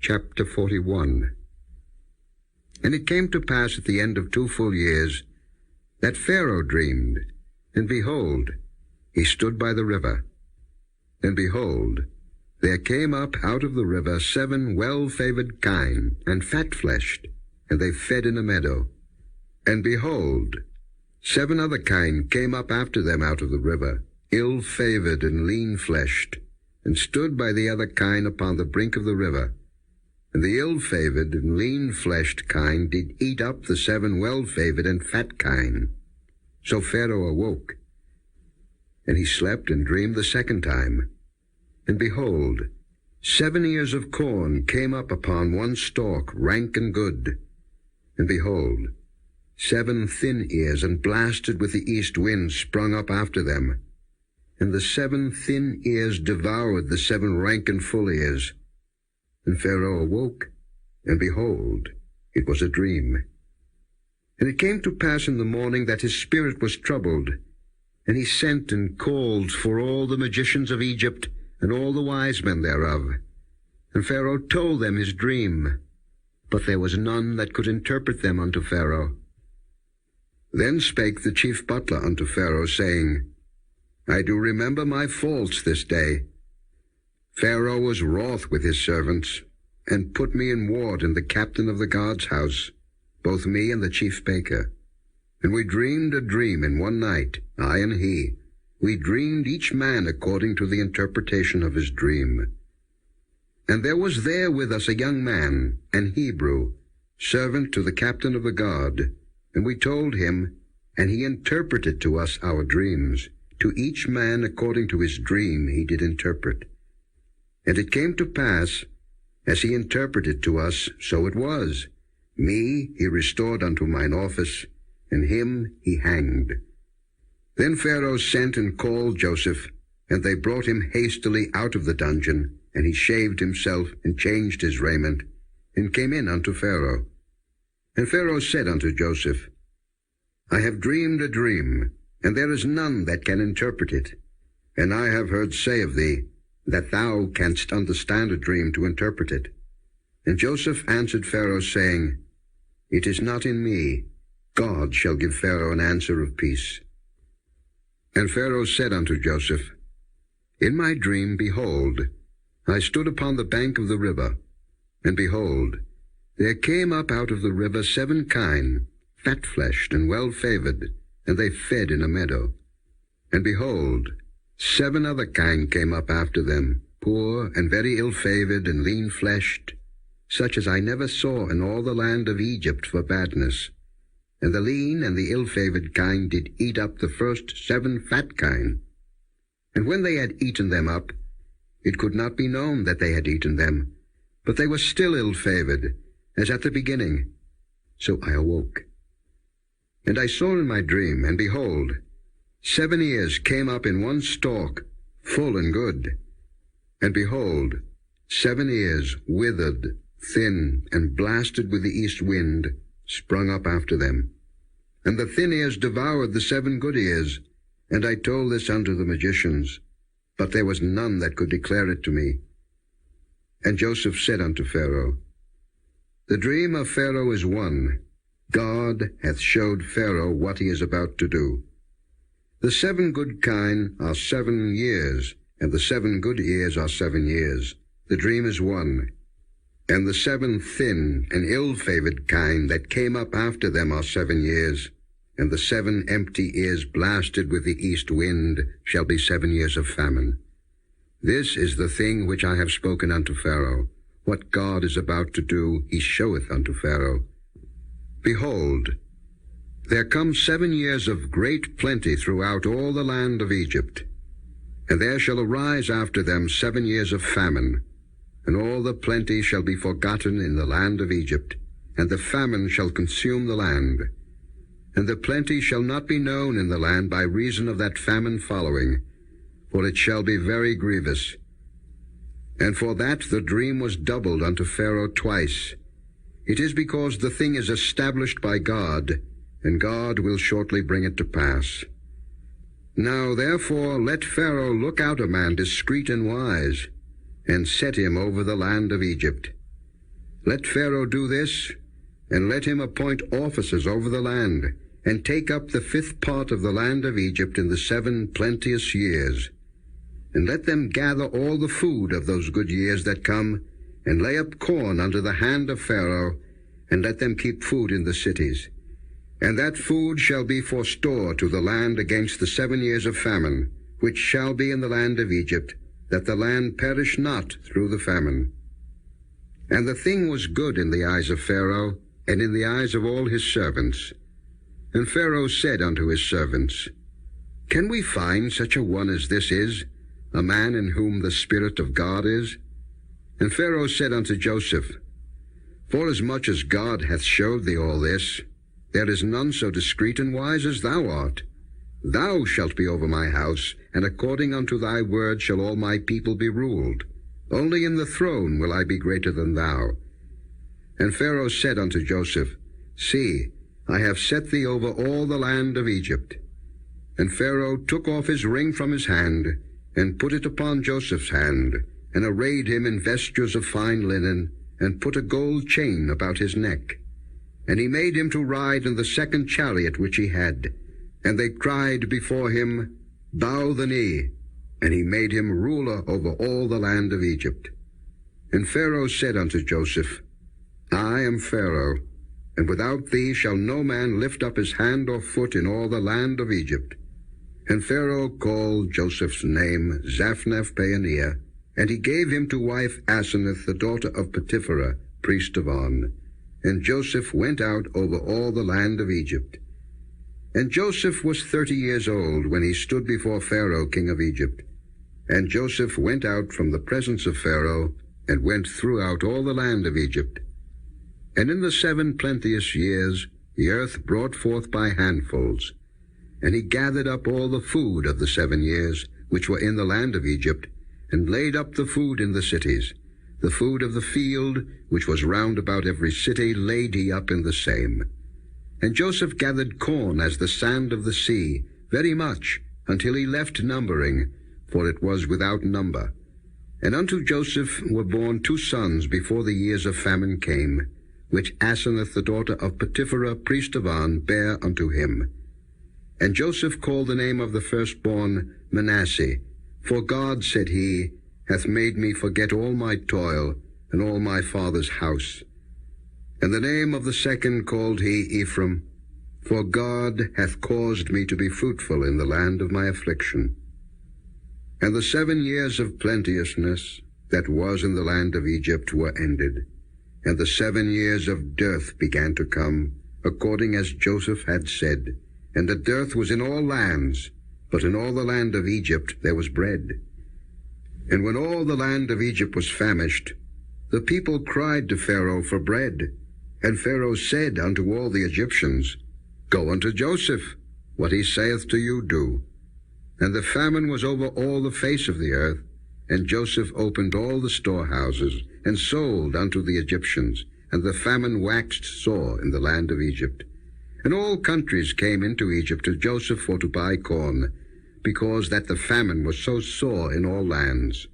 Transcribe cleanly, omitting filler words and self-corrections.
Chapter 41. And it came to pass at the end of 2 full years that Pharaoh dreamed, and behold, he stood by the river. And behold, there came up out of the river 7 well-favored kine, and fat-fleshed, and they fed in a meadow. And behold, 7 other kine came up after them out of the river, ill-favored and lean-fleshed, and stood by the other kine upon the brink of the river. And the ill-favored and lean-fleshed kine did eat up the 7 well-favored and fat kine. So Pharaoh awoke, and he slept and dreamed the second time. And behold, 7 ears of corn came up upon one stalk, rank and good. And behold, 7 thin ears and blasted with the east wind sprung up after them. And the 7 thin ears devoured the 7 rank and full ears. And Pharaoh awoke, and behold, it was a dream. And it came to pass in the morning that his spirit was troubled, and he sent and called for all the magicians of Egypt, and all the wise men thereof. And Pharaoh told them his dream, but there was none that could interpret them unto Pharaoh. Then spake the chief butler unto Pharaoh, saying, I do remember my faults this day. Pharaoh was wroth with his servants, and put me in ward in the captain of the guard's house, both me and the chief baker. And we dreamed a dream in one night, I and he. We dreamed each man according to the interpretation of his dream. And there was there with us a young man, an Hebrew, servant to the captain of the guard. And we told him, and he interpreted to us our dreams. To each man according to his dream he did interpret. And it came to pass, as he interpreted to us, so it was. Me he restored unto mine office, and him he hanged. Then Pharaoh sent and called Joseph, and they brought him hastily out of the dungeon, and he shaved himself, and changed his raiment, and came in unto Pharaoh. And Pharaoh said unto Joseph, I have dreamed a dream, and there is none that can interpret it. And I have heard say of thee, that thou canst understand a dream to interpret it. And Joseph answered Pharaoh, saying, It is not in me. God shall give Pharaoh an answer of peace. And Pharaoh said unto Joseph, In my dream, behold, I stood upon the bank of the river, and behold, there came up out of the river 7 kine, fat-fleshed and well-favored, and they fed in a meadow. And behold, 7 other kine came up after them, poor and very ill-favored and lean-fleshed, such as I never saw in all the land of Egypt for badness. And the lean and the ill-favored kine did eat up the first 7 fat kine. And when they had eaten them up, it could not be known that they had eaten them, but they were still ill-favored, as at the beginning. So I awoke. And I saw in my dream, and behold, 7 ears came up in one stalk, full and good. And behold, 7 ears, withered, thin, and blasted with the east wind, sprung up after them. And the thin ears devoured the 7 good ears. And I told this unto the magicians, but there was none that could declare it to me. And Joseph said unto Pharaoh, The dream of Pharaoh is one. God hath showed Pharaoh what he is about to do. The 7 good kine are 7 years, and the 7 good ears are 7 years. The dream is one. And the 7 thin and ill-favored kine that came up after them are 7 years, and the 7 empty ears blasted with the east wind shall be 7 years of famine. This is the thing which I have spoken unto Pharaoh. What God is about to do, he showeth unto Pharaoh. Behold, there come 7 years of great plenty throughout all the land of Egypt, and there shall arise after them 7 years of famine, and all the plenty shall be forgotten in the land of Egypt, and the famine shall consume the land. And the plenty shall not be known in the land by reason of that famine following, for it shall be very grievous. And for that the dream was doubled unto Pharaoh twice. It is because the thing is established by God, and God will shortly bring it to pass. Now therefore let Pharaoh look out a man discreet and wise, and set him over the land of Egypt. Let Pharaoh do this, and let him appoint officers over the land, and take up the 5th part of the land of Egypt in the 7 plenteous years. And let them gather all the food of those good years that come, and lay up corn under the hand of Pharaoh, and let them keep food in the cities. And that food shall be for store to the land against the 7 years of famine, which shall be in the land of Egypt, that the land perish not through the famine. And the thing was good in the eyes of Pharaoh, and in the eyes of all his servants. And Pharaoh said unto his servants, Can we find such a one as this is, a man in whom the Spirit of God is? And Pharaoh said unto Joseph, Forasmuch as God hath showed thee all this, there is none so discreet and wise as thou art. Thou shalt be over my house, and according unto thy word shall all my people be ruled. Only in the throne will I be greater than thou. And Pharaoh said unto Joseph, See, I have set thee over all the land of Egypt. And Pharaoh took off his ring from his hand, and put it upon Joseph's hand, and arrayed him in vestures of fine linen, and put a gold chain about his neck. And he made him to ride in the 2nd chariot which he had. And they cried before him, Bow the knee. And he made him ruler over all the land of Egypt. And Pharaoh said unto Joseph, I am Pharaoh, and without thee shall no man lift up his hand or foot in all the land of Egypt. And Pharaoh called Joseph's name Zaphnath-Paaneah, and he gave him to wife Asenath, the daughter of Potipherah, priest of On. And Joseph went out over all the land of Egypt. And Joseph was 30 years old when he stood before Pharaoh king of Egypt. And Joseph went out from the presence of Pharaoh, and went throughout all the land of Egypt. And in the 7 plenteous years the earth brought forth by handfuls. And he gathered up all the food of the 7 years which were in the land of Egypt, and laid up the food in the cities. The food of the field, which was round about every city, laid he up in the same. And Joseph gathered corn as the sand of the sea, very much, until he left numbering, for it was without number. And unto Joseph were born 2 sons before the years of famine came, which Asenath the daughter of Potipherah priest of On bare unto him. And Joseph called the name of the firstborn Manasseh, for God, said he, hath made me forget all my toil, and all my father's house. And the name of the second called he Ephraim, for God hath caused me to be fruitful in the land of my affliction. And the 7 years of plenteousness that was in the land of Egypt were ended, and the 7 years of dearth began to come, according as Joseph had said. And the dearth was in all lands, but in all the land of Egypt there was bread. And when all the land of Egypt was famished, the people cried to Pharaoh for bread. And Pharaoh said unto all the Egyptians, Go unto Joseph, what he saith to you do. And the famine was over all the face of the earth, and Joseph opened all the storehouses, and sold unto the Egyptians, and the famine waxed sore in the land of Egypt. And all countries came into Egypt to Joseph for to buy corn, because that the famine was so sore in all lands.